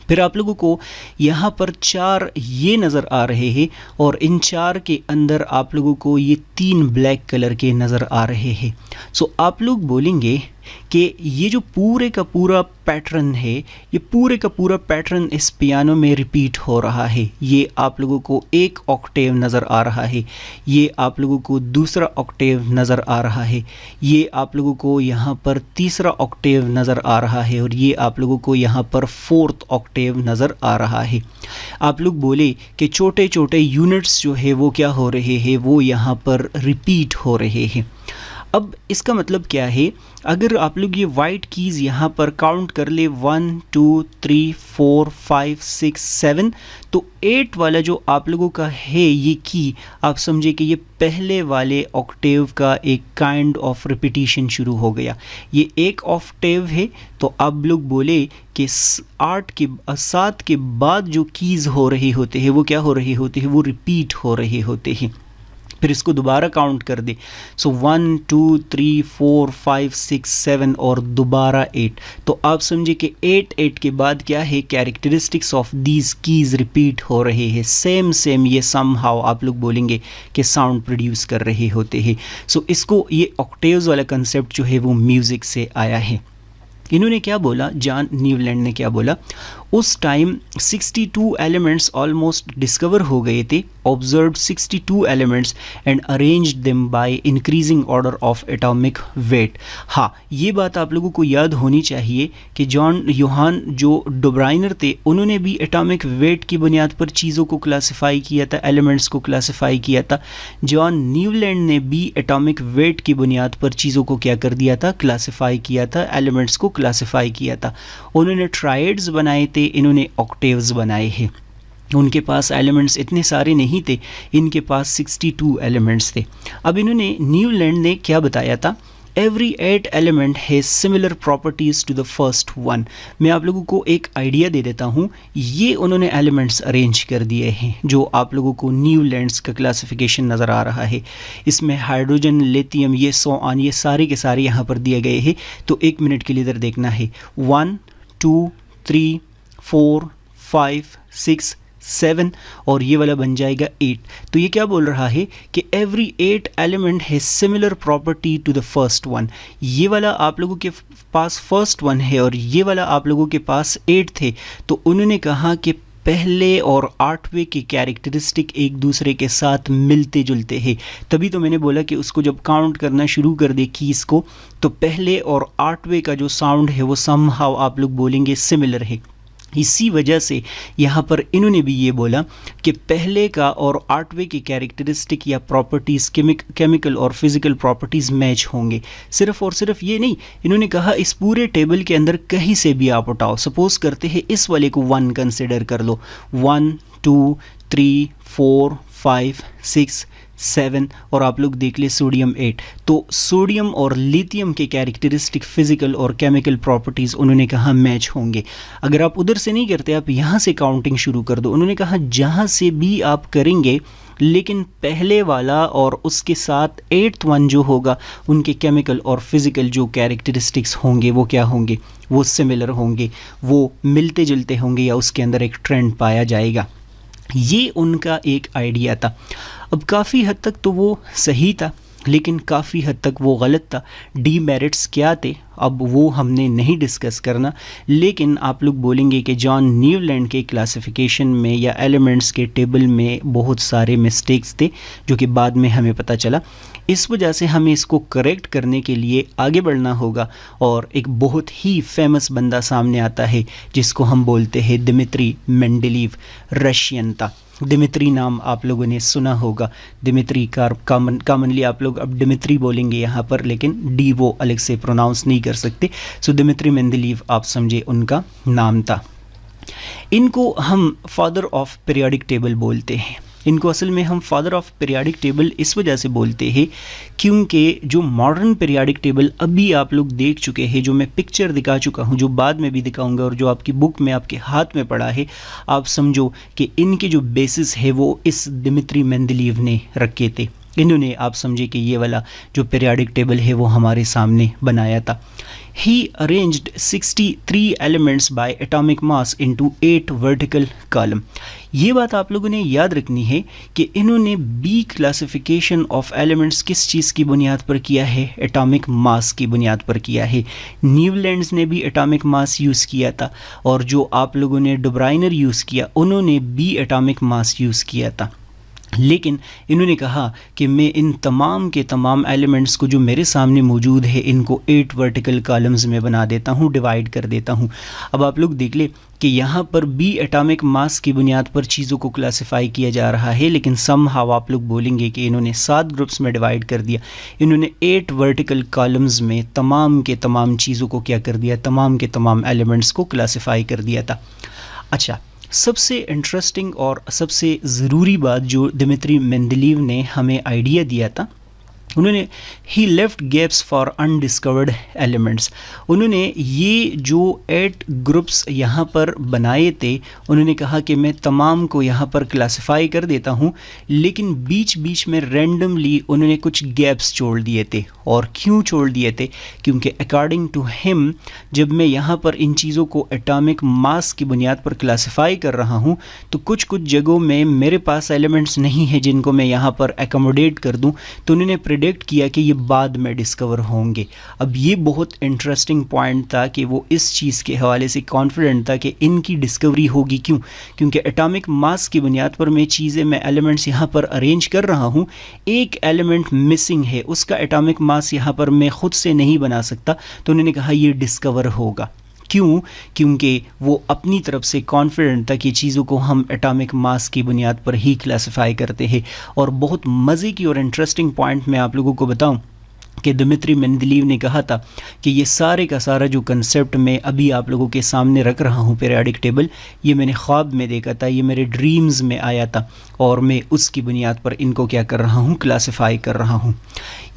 फिर आप लोगों को यहाँ पर 4 ये नज़र आ रहे हैं, और इन 4 के अंदर आप लोगों को ये 3 ब्लैक कलर के नज़र आ रहे हैं। सो आप लोग बोलेंगे कि ये जो पूरे का पूरा पैटर्न है, ये पूरे का पूरा पैटर्न इस पियानो में रिपीट हो रहा है। ये आप लोगों को एक ऑक्टेव नज़र आ रहा है, ये आप लोगों को दूसरा ऑक्टेव नज़र आ रहा है, ये आप लोगों को यहाँ पर तीसरा ऑक्टेव नज़र आ रहा है, और ये आप लोगों को यहाँ पर 4th ऑक्टेव नज़र आ रहा है। आप लोग बोले कि छोटे छोटे यूनिट्स जो है वो क्या हो रहे हैं, वो यहाँ पर रिपीट हो रहे हैं। अब इसका मतलब क्या है? अगर आप लोग ये वाइट कीज़ यहाँ पर काउंट कर ले 1 2 3 4 5 6 7, तो 8 वाला जो आप लोगों का है ये की, आप समझे कि ये पहले वाले ऑक्टेव का एक काइंड ऑफ रिपीटिशन शुरू हो गया। ये एक ऑक्टेव है, तो आप लोग बोले कि 7 के बाद जो कीज़ हो रहे होते हैं वो क्या हो रहे होते हैं? वो रिपीट हो रहे होते हैं। फिर इसको दोबारा काउंट कर दे, सो 1 2 3 4 5 6 7 और दोबारा 8, तो आप समझे कि 8 के बाद क्या है? Characteristics of these keys repeat हो रहे हैं, सेम ये समहाउ आप लोग बोलेंगे कि साउंड प्रोड्यूस कर रहे होते हैं। सो इसको, ये ऑक्टेव्स वाला कंसेप्ट जो है वो म्यूज़िक से आया है। इन्होंने क्या बोला, जॉन न्यूलैंड ने क्या बोला? उस टाइम 62 एलिमेंट्स ऑलमोस्ट डिस्कवर हो गए थे, observe 62 elements and arrange them by increasing order of atomic weight. हाँ, ये बात आप लोगों को याद होनी चाहिए कि जॉन योहान जो डुब्राइनर थे उन्होंने भी एटॉमिक वेट की बुनियाद पर चीज़ों को क्लासिफाई किया था, एलिमेंट्स को क्लासिफाई किया था। जॉन न्यूलैंड ने भी एटॉमिक वेट की बुनियाद पर चीज़ों को क्या कर दिया था, क्लासिफाई किया था, एलिमेंट्स को क्लासिफाई किया था। उन्होंने ट्राइड्स बनाए थे, इन्होंने ऑक्टेव्स बनाए हैं। उनके पास एलिमेंट्स इतने सारे नहीं थे, इनके पास 62 एलिमेंट्स थे। अब इन्होंने न्यूलैंड ने क्या बताया था, every 8 element has similar properties to the first one. मैं आप लोगों को एक आइडिया दे देता हूँ, ये उन्होंने एलिमेंट्स अरेंज कर दिए हैं जो आप लोगों को न्यूलैंड्स का क्लासिफिकेशन नज़र आ रहा है। इसमें हाइड्रोजन, लिथियम, ये ऑन, ये सारे के सारे यहाँ पर दिए गए हैं। तो 1 मिनट के लिए इधर देखना है, 1 2 3 4 5 6 7 और ये वाला बन जाएगा 8। तो ये क्या बोल रहा है कि एवरी 8 एलिमेंट है similar property to the first one. ये वाला आप लोगों के पास फर्स्ट वन है और ये वाला आप लोगों के पास 8 थे। तो उन्होंने कहा कि पहले और 8वें के कैरेक्टरिस्टिक एक दूसरे के साथ मिलते जुलते हैं। तभी तो मैंने बोला कि उसको जब काउंट करना शुरू कर दे कीज़ को, तो पहले और 8वें का जो साउंड है वो समहाउ आप लोग बोलेंगे सिमिलर है। इसी वजह से यहाँ पर इन्होंने भी ये बोला कि पहले का और 8वें की कैरेक्टरिस्टिक या प्रॉपर्टीज़, केमिकल और फिज़िकल प्रॉपर्टीज़ मैच होंगे। सिर्फ और सिर्फ ये नहीं, इन्होंने कहा इस पूरे टेबल के अंदर कहीं से भी आप उठाओ, सपोज़ करते हैं इस वाले को 1 कंसिडर कर लो, 1 2 3 4 5 6 7 और आप लोग देख ले सोडियम 8। तो सोडियम और लिथियम के कैरेक्टरिस्टिक फिजिकल और केमिकल प्रॉपर्टीज़ उन्होंने कहा मैच होंगे। अगर आप उधर से नहीं करते, आप यहाँ से काउंटिंग शुरू कर दो। उन्होंने कहा जहाँ से भी आप करेंगे, लेकिन पहले वाला और उसके साथ 8th वन जो होगा, उनके केमिकल और फिज़िकल जो कैरेक्टरिस्टिक्स होंगे वो क्या होंगे, वो सिमिलर होंगे, वो मिलते जुलते होंगे या उसके अंदर एक ट्रेंड पाया जाएगा। ये उनका एक आइडिया था। अब काफ़ी हद तक तो वो सही था, लेकिन काफ़ी हद तक वो गलत था। डीमेरिट्स क्या थे अब वो हमने नहीं डिस्कस करना, लेकिन आप लोग बोलेंगे कि जॉन न्यूलैंड के क्लासिफिकेशन में या एलिमेंट्स के टेबल में बहुत सारे मिस्टेक्स थे जो कि बाद में हमें पता चला। इस वजह से हमें इसको करेक्ट करने के लिए आगे बढ़ना होगा और एक बहुत ही फेमस बंदा सामने आता है जिसको हम बोलते हैं दिमित्री मेंडेलीव, रशियन था। दिमित्री नाम आप लोगों ने सुना होगा, दिमित्री कॉमनली आप लोग अब दिमित्री बोलेंगे यहाँ पर, लेकिन डी वो अलग से प्रोनाउंस नहीं कर सकते। सो दिमित्री मेंडेलीव आप समझे उनका नाम था। इनको हम फादर ऑफ पीरियोडिक टेबल बोलते हैं। इनको असल में हम फादर ऑफ पीरियोडिक टेबल इस वजह से बोलते हैं क्योंकि जो मॉडर्न पीरियोडिक टेबल अभी आप लोग देख चुके हैं, जो मैं पिक्चर दिखा चुका हूँ, जो बाद में भी दिखाऊंगा और जो आपकी बुक में आपके हाथ में पड़ा है, आप समझो कि इनके जो बेसिस है वो इस दिमित्री मेंडेलीव ने रखे थे। इन्होंने आप समझे कि ये वाला जो पीरियोडिक टेबल है वो हमारे सामने बनाया था। He arranged 63 elements by atomic mass into 8 vertical column। ये बात आप लोगों ने याद रखनी है कि इन्होंने बी क्लासिफिकेशन ऑफ एलिमेंट्स किस चीज़ की बुनियाद पर किया है, एटॉमिक मास की बुनियाद पर किया है। न्यूलैंड्स ने भी एटॉमिक मास यूज़ किया था और जो आप लोगों ने डुब्राइनर यूज़ किया उन्होंने बी एटॉमिक मास यूज़ किया था। लेकिन इन्होंने कहा कि मैं इन तमाम के तमाम एलिमेंट्स को जो मेरे सामने मौजूद है इनको 8 वर्टिकल कॉलम्स में बना देता हूँ, डिवाइड कर देता हूँ। अब आप लोग देख ले कि यहाँ पर बी एटॉमिक मास की बुनियाद पर चीज़ों को क्लासिफाई किया जा रहा है, लेकिन समहाउ आप लोग बोलेंगे कि इन्होंने 7 ग्रुप्स में डिवाइड कर दिया। इन्होंने 8 वर्टिकल कॉलम्स में तमाम के तमाम चीज़ों को क्या कर दिया, तमाम के तमाम एलिमेंट्स को क्लासिफाई कर दिया था। अच्छा, सबसे इंटरेस्टिंग और सबसे ज़रूरी बात जो दिमित्री मेंडेलीव ने हमें आइडिया दिया था, उन्होंने ही left gaps for undiscovered elements. उन्होंने ये जो 8 ग्रुप्स यहाँ पर बनाए थे, उन्होंने कहा कि मैं तमाम को यहाँ पर क्लासिफाई कर देता हूँ, लेकिन बीच बीच में रैंडमली उन्होंने कुछ गैप्स छोड़ दिए थे। और क्यों छोड़ दिए थे? क्योंकि अकॉर्डिंग टू हिम जब मैं यहाँ पर इन चीज़ों को एटॉमिक मास की बुनियाद पर क्लासिफाई कर रहा हूँ तो कुछ कुछ जगहों में मेरे पास एलिमेंट्स नहीं है जिनको मैं यहाँ पर एकोमोडेट कर दूँ। तो उन्होंने प्रिडिक्ट किया कि ये बाद में डिस्कवर होंगे। अब ये बहुत इंटरेस्टिंग पॉइंट था कि वो इस चीज़ के हवाले से कॉन्फिडेंट था कि इनकी डिस्कवरी होगी। क्यों? क्योंकि एटॉमिक मास की बुनियाद पर मैं चीज़ें, मैं एलिमेंट्स यहाँ पर अरेंज कर रहा हूँ, एक एलिमेंट मिसिंग है, उसका एटॉमिक मास यहाँ पर मैं खुद से नहीं बना सकता। तो उन्होंने कहा ये डिस्कवर होगा। क्यों? क्योंकि वो अपनी तरफ से कॉन्फिडेंट था कि चीज़ों को हम एटॉमिक मास की बुनियाद पर ही क्लासिफाई करते हैं। और बहुत मज़े की और इंटरेस्टिंग पॉइंट मैं आप लोगों को बताऊं कि दिमित्री मेंडलीव ने कहा था कि ये सारे का सारा जो कंसेप्ट मैं अभी आप लोगों के सामने रख रहा हूँ, पीरियोडिक टेबल, ये मैंने ख्वाब में देखा था, ये मेरे ड्रीम्स में आया था और मैं उसकी बुनियाद पर इनको क्या कर रहा हूँ, क्लासिफाई कर रहा हूँ।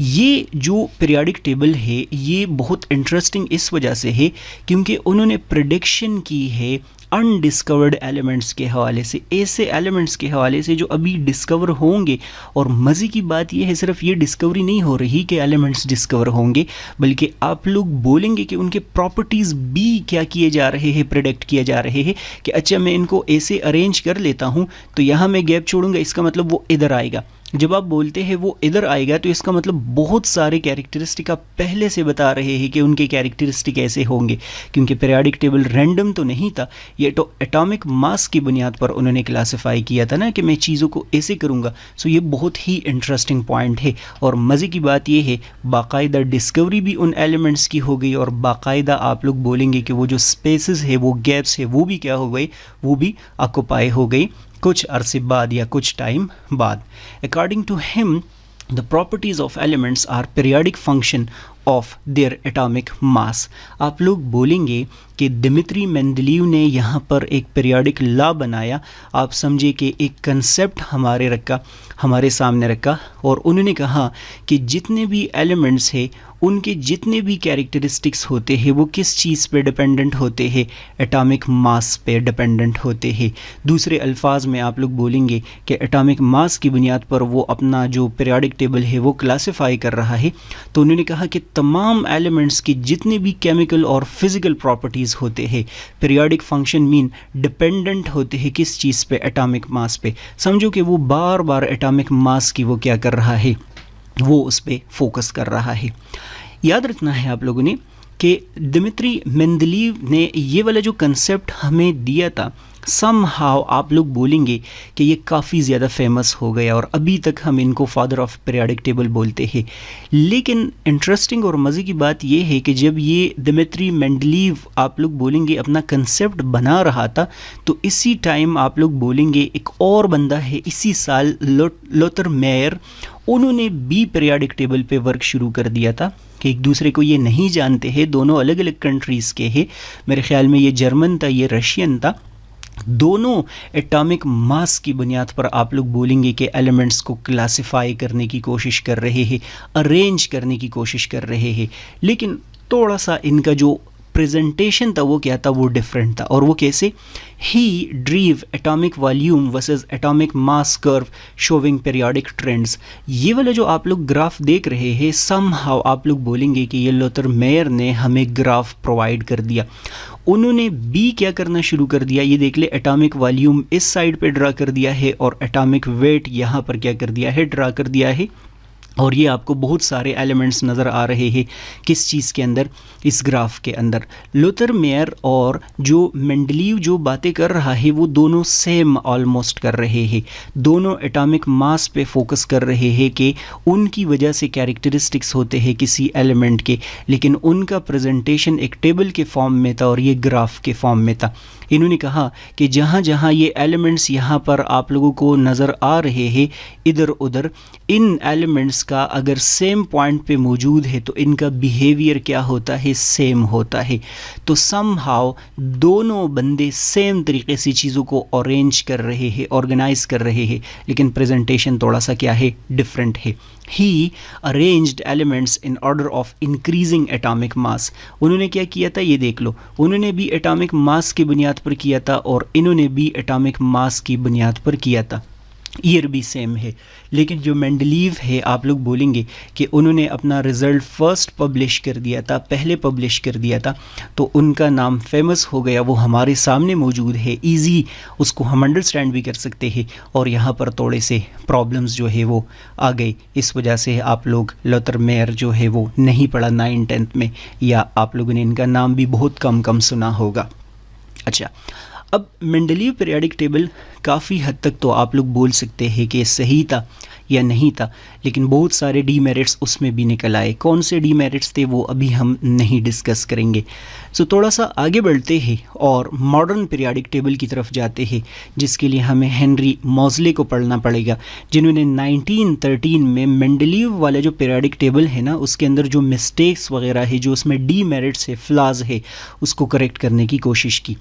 ये जो पीरियोडिक टेबल है ये बहुत इंटरेस्टिंग इस वजह से है क्योंकि उन्होंने प्रेडिक्शन की है अनडिस्कवर्ड एलिमेंट्स के हवाले से, ऐसे एलिमेंट्स के हवाले से जो अभी डिस्कवर होंगे। और मज़े की बात यह है, सिर्फ ये डिस्कवरी नहीं हो रही कि एलिमेंट्स डिस्कवर होंगे, बल्कि आप लोग बोलेंगे कि उनके प्रॉपर्टीज़ भी क्या किए जा रहे हैं, प्रेडिक्ट किए जा रहे हैं कि अच्छा मैं इनको ऐसे अरेंज कर लेता हूँ तो यहाँ मैं गैप छोड़ूंगा, इसका मतलब वो इधर आएगा। जब आप बोलते हैं वो इधर आएगा तो इसका मतलब बहुत सारे कैरेक्टरिस्टिक आप पहले से बता रहे हैं कि उनके कैरेक्टरिस्टिक ऐसे होंगे। क्योंकि पीरियोडिक टेबल रैंडम तो नहीं था, ये तो एटॉमिक मास की बुनियाद पर उन्होंने क्लासिफाई किया था ना कि मैं चीज़ों को ऐसे करूँगा। सो ये बहुत ही इंटरेस्टिंग पॉइंट है। और मज़े की बात यह है, बाकायदा डिस्कवरी भी उन एलिमेंट्स की हो गई और बाकायदा आप लोग बोलेंगे कि वो जो स्पेसेस है, वो गैप्स है, वो भी क्या हो गए, वो भी ऑक्युपाई हो गई कुछ अरसे बाद या कुछ टाइम बाद। According to him the properties of elements are periodic function of their atomic mass. आप लोग बोलेंगे कि दिमित्री मेंडलीव ने यहाँ पर एक पीरियोडिक लॉ बनाया, आप समझे कि एक कंसेप्ट हमारे सामने रखा और उन्होंने कहा कि जितने भी एलिमेंट्स हैं उनके जितने भी कैरेक्टरिस्टिक्स होते हैं वो किस चीज़ पे डिपेंडेंट होते हैं, एटॉमिक मास पे डिपेंडेंट होते हैं। दूसरे अल्फाज में आप लोग बोलेंगे कि एटॉमिक मास की बुनियाद पर वो अपना जो पीरियोडिक टेबल है वो क्लासिफाई कर रहा है। तो उन्होंने कहा कि तमाम एलिमेंट्स की जितने भी केमिकल और फिज़िकल प्रॉपर्टीज़ होते हैं, पीरियोडिक फंक्शन मीन डिपेंडेंट होते हैं किस चीज़ पे, एटॉमिक मास पे। समझो कि वो बार बार एटॉमिक मास की वो क्या कर रहा है, वो उस पर फोकस कर रहा है। याद रखना है आप लोगों ने कि दिमित्री मेंडलीव ने ये वाला जो कंसेप्ट हमें दिया था, समहाउ आप लोग बोलेंगे कि ये काफ़ी ज़्यादा फेमस हो गया और अभी तक हम इनको फादर ऑफ पीरियोडिक टेबल बोलते हैं। लेकिन इंटरेस्टिंग और मज़े की बात ये है कि जब ये दिमित्री मेंडलीव आप लोग बोलेंगे अपना कंसेप्ट बना रहा था, तो इसी टाइम आप लोग बोलेंगे एक और बंदा है इसी साल, लोथर मेयर, उन्होंने भी पीरियोडिक टेबल पे वर्क शुरू कर दिया था। कि एक दूसरे को ये नहीं जानते हैं, दोनों अलग अलग कंट्रीज़ के हैं। मेरे ख्याल में ये जर्मन था, ये रशियन था। दोनों एटॉमिक मास की बुनियाद पर आप लोग बोलेंगे कि एलिमेंट्स को क्लासिफाई करने की कोशिश कर रहे हैं, अरेंज करने की कोशिश कर रहे हैं। लेकिन थोड़ा सा इनका जो प्रेजेंटेशन था वो क्या था, वो डिफरेंट था। और वो कैसे? He drew atomic volume versus atomic mass curve showing periodic trends. ये वाला जो आप लोग ग्राफ देख रहे हैं, समहाउ आप लोग बोलेंगे कि ये लोथर मेयर ने हमें ग्राफ प्रोवाइड कर दिया। उन्होंने भी क्या करना शुरू कर दिया, ये देख ले, एटॉमिक वॉल्यूम इस साइड पे ड्रा कर दिया है और एटॉमिक वेट यहाँ पर क्या कर दिया है, ड्रा कर दिया है। और ये आपको बहुत सारे एलिमेंट्स नज़र आ रहे हैं किस चीज़ के अंदर, इस ग्राफ के अंदर। लोथर मेयर और जो मेंडलीव जो बातें कर रहा है वो दोनों सेम ऑलमोस्ट कर रहे हैं, दोनों एटॉमिक मास पे फोकस कर रहे हैं कि उनकी वजह से कैरेक्टरिस्टिक्स होते हैं किसी एलिमेंट के, लेकिन उनका प्रेजेंटेशन एक टेबल के फॉर्म में था और ये ग्राफ के फॉर्म में था। इन्होंने कहा कि जहाँ जहाँ ये एलिमेंट्स यहाँ पर आप लोगों को नज़र आ रहे हैं इधर उधर, इन एलिमेंट्स का अगर सेम पॉइंट पे मौजूद है तो इनका बिहेवियर क्या होता है, सेम होता है। तो समहाउ दोनों बंदे सेम तरीके से चीज़ों को अरेंज कर रहे हैं, ऑर्गेनाइज कर रहे हैं, लेकिन प्रेजेंटेशन थोड़ा सा क्या है, डिफरेंट है। He arranged elements in order of increasing atomic mass. उन्होंने क्या किया था, ये देख लो, उन्होंने भी एटॉमिक मास की बुनियाद पर किया था और इन्होंने भी एटॉमिक मास की बुनियाद पर किया था। ईयर भी सेम है। लेकिन जो मेंडलीव है, आप लोग बोलेंगे कि उन्होंने अपना रिज़ल्ट फर्स्ट पब्लिश कर दिया था, पहले पब्लिश कर दिया था, तो उनका नाम फेमस हो गया, वो हमारे सामने मौजूद है, इजी उसको हम अंडरस्टैंड भी कर सकते हैं। और यहाँ पर थोड़े से प्रॉब्लम्स जो है वो आ गई, इस वजह से आप लोग लॉथर मेयर जो है वो नहीं पढ़ा 9th-10th में, या आप लोगों ने इनका नाम भी बहुत कम कम सुना होगा। अच्छा, अब मेंडलीव पीरियोडिक टेबल काफ़ी हद तक तो आप लोग बोल सकते हैं कि सही था या नहीं था, लेकिन बहुत सारे डीमेरिट्स उसमें भी निकल आए। कौन से डीमेरिट्स थे वो अभी हम नहीं डिस्कस करेंगे। सो थोड़ा सा आगे बढ़ते हैं और मॉडर्न पीरियोडिक टेबल की तरफ जाते हैं, जिसके लिए हमें हेनरी मॉज़ले को पढ़ना पड़ेगा, जिन्होंने 1913 में मेंडलीव वाला जो पीरियोडिक टेबल है ना, उसके अंदर जो मिस्टेक्स वगैरह है, जो उसमें डीमेरिट्स है, फ्लाज है, उसको करेक्ट करने की कोशिश की।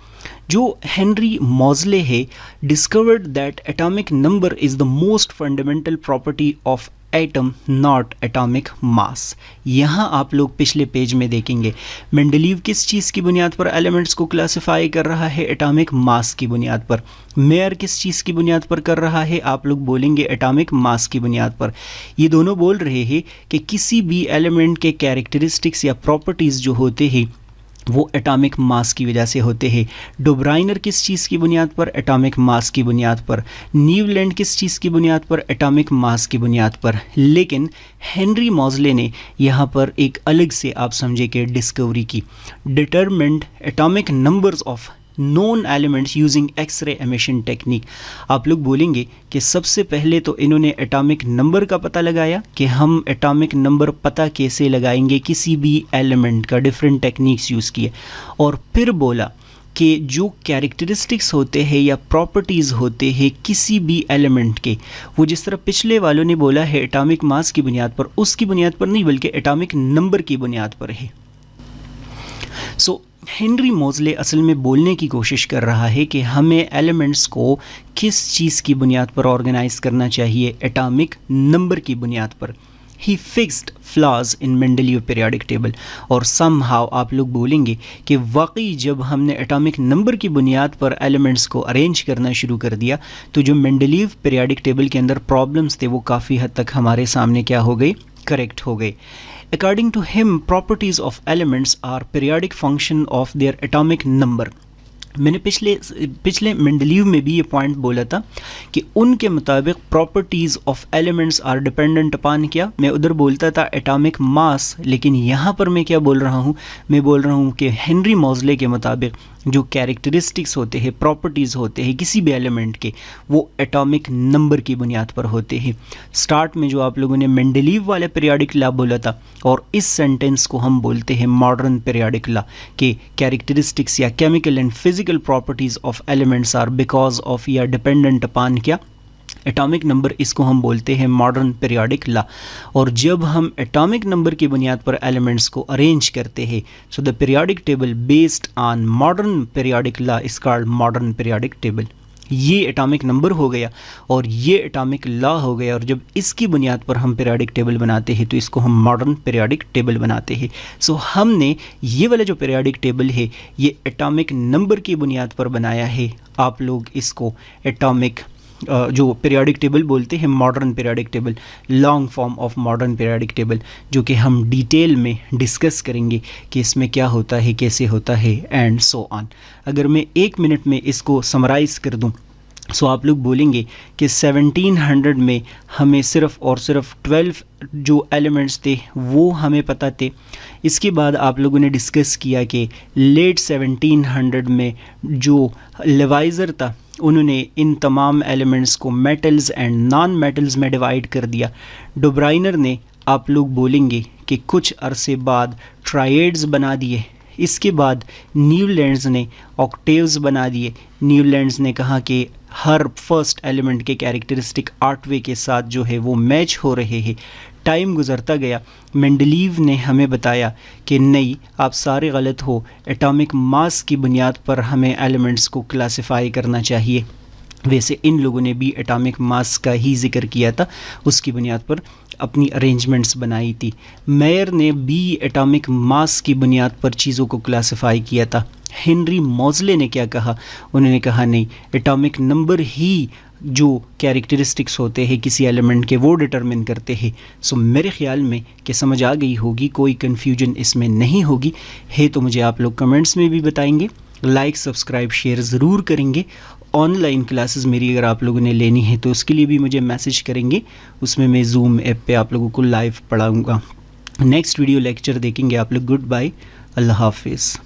जो हेनरी मॉज़ले है discovered that atomic number is the most fundamental property of atom not atomic mass. यहाँ आप लोग पिछले पेज में देखेंगे मेंडलीव किस चीज़ की बुनियाद पर एलिमेंट्स को क्लासिफाई कर रहा है, एटॉमिक मास की बुनियाद पर। मेयर किस चीज़ की बुनियाद पर कर रहा है, आप लोग बोलेंगे एटॉमिक मास की बुनियाद पर। ये दोनों बोल रहे हैं कि किसी भी एलिमेंट के कैरेक्टरिस्टिक्स या प्रॉपर्टीज़ जो होते हैं वो एटॉमिक मास की वजह से होते हैं। डोब्राइनर किस चीज़ की बुनियाद पर, एटॉमिक मास की बुनियाद पर। न्यूलैंड किस चीज़ की बुनियाद पर, एटॉमिक मास की बुनियाद पर। लेकिन हेनरी मॉज़ले ने यहाँ पर एक अलग से आप समझे कि डिस्कवरी की, determined atomic numbers of known elements using x-ray emission technique. आप लोग बोलेंगे कि सबसे पहले तो इन्होंने एटॉमिक नंबर का पता लगाया कि हम एटॉमिक नंबर पता कैसे लगाएंगे किसी भी एलिमेंट का, डिफरेंट टेक्निक्स यूज़ किए, और फिर बोला कि जो कैरेक्टरिस्टिक्स होते हैं या प्रॉपर्टीज़ होते हैं किसी भी एलिमेंट के, वो जिस तरह पिछले वालों ने बोला है एटॉमिक मास की बुनियाद पर, उसकी बुनियाद पर नहीं बल्कि एटॉमिक नंबर की बुनियाद पर है। सो हेनरी मॉज़ले असल में बोलने की कोशिश कर रहा है कि हमें एलिमेंट्स को किस चीज़ की बुनियाद पर ऑर्गेनाइज करना चाहिए, एटॉमिक नंबर की बुनियाद पर। He fixed flaws in Mendeleev periodic table. और समहाउ आप लोग बोलेंगे कि वाकई जब हमने एटॉमिक नंबर की बुनियाद पर एलिमेंट्स को अरेंज करना शुरू कर दिया, तो जो मेंडलीव पीरियोडिक टेबल के अंदर प्रॉब्लम्स थे वो काफ़ी हद तक हमारे सामने क्या हो गई, करेक्ट हो गए। According to him, properties of elements are periodic function of their atomic number. मैंने पिछले मेंडलीव में भी ये पॉइंट बोला था कि उनके मुताबिक properties of elements are dependent upon क्या, मैं उधर बोलता था एटॉमिक मास, लेकिन यहाँ पर मैं क्या बोल रहा हूँ, मैं बोल रहा हूँ कि हेनरी मॉज़ले के मुताबिक जो कैरेक्टरिस्टिक्स होते हैं, प्रॉपर्टीज़ होते हैं किसी भी एलिमेंट के, वो एटॉमिक नंबर की बुनियाद पर होते हैं। स्टार्ट में जो आप लोगों ने मेंडलीव वाला पीरियोडिक लॉ बोला था, और इस सेंटेंस को हम बोलते हैं मॉडर्न पीरियोडिक लॉ, के कैरेक्टरिस्टिक्स या chemical and physical properties of elements are because of या डिपेंडेंट अपॉन क्या, एटॉमिक नंबर। इसको हम बोलते हैं मॉडर्न पीरियोडिक लॉ। और जब हम एटॉमिक नंबर की बुनियाद पर एलिमेंट्स को अरेंज करते हैं, so the periodic table based on modern periodic law is called modern periodic table. ये एटॉमिक नंबर हो गया और ये एटॉमिक लॉ हो गया, और जब इसकी बुनियाद पर हम पीरियोडिक टेबल बनाते हैं तो इसको हम मॉडर्न पीरियोडिक टेबल बनाते हैं। सो हमने ये वाला जो पीरियोडिक टेबल है ये एटॉमिक नंबर की बुनियाद पर बनाया है। आप लोग इसको एटॉमिक जो पीरियोडिक टेबल बोलते हैं modern periodic table, long form of modern periodic table, जो कि हम डिटेल में डिस्कस करेंगे कि इसमें क्या होता है, कैसे होता है एंड सो ऑन। अगर मैं 1 मिनट में इसको समराइज़ कर दूं, सो आप लोग बोलेंगे कि 1700 में हमें सिर्फ़ और सिर्फ 12 जो एलिमेंट्स थे वो हमें पता थे। इसके बाद आप लोगों ने डिस्कस किया कि लेट 1700 में जो लेवाइज़र था उन्होंने इन तमाम एलिमेंट्स को मेटल्स एंड नॉन मेटल्स में डिवाइड कर दिया। डोब्राइनर ने आप लोग बोलेंगे कि कुछ अरसे बाद ट्राइएड्स बना दिए। इसके बाद न्यूलैंड्स ने ऑक्टेव्स बना दिए। न्यूलैंड्स ने कहा कि हर फर्स्ट एलिमेंट के कैरेक्टरिस्टिक 8वें के साथ जो है वो मैच हो रहे हैं। टाइम गुजरता गया, मेंडलीव ने हमें बताया कि नहीं, आप सारे गलत हो, एटॉमिक मास की बुनियाद पर हमें एलिमेंट्स को क्लासिफाई करना चाहिए। वैसे इन लोगों ने भी एटॉमिक मास का ही जिक्र किया था, उसकी बुनियाद पर अपनी अरेंजमेंट्स बनाई थी। मेयर ने भी एटॉमिक मास की बुनियाद पर चीज़ों को क्लासिफाई किया था। हेनरी मॉज़ले ने क्या कहा, उन्होंने कहा नहीं, एटॉमिक नंबर ही जो कैरेक्टरिस्टिक्स होते हैं किसी एलिमेंट के वो डिटरमिन करते हैं। सो मेरे ख़्याल में कि समझ आ गई होगी, कोई कन्फ्यूजन इसमें नहीं होगी। है तो मुझे आप लोग कमेंट्स में भी बताएंगे, लाइक सब्सक्राइब शेयर ज़रूर करेंगे। ऑनलाइन क्लासेस मेरी अगर आप लोगों ने लेनी है तो उसके लिए भी मुझे मैसेज करेंगे, उसमें मैं जूम ऐप पे आप लोगों को लाइव पढ़ाऊँगा। नेक्स्ट वीडियो लेक्चर देखेंगे आप लोग। गुड बाय, अल्लाह हाफिज़।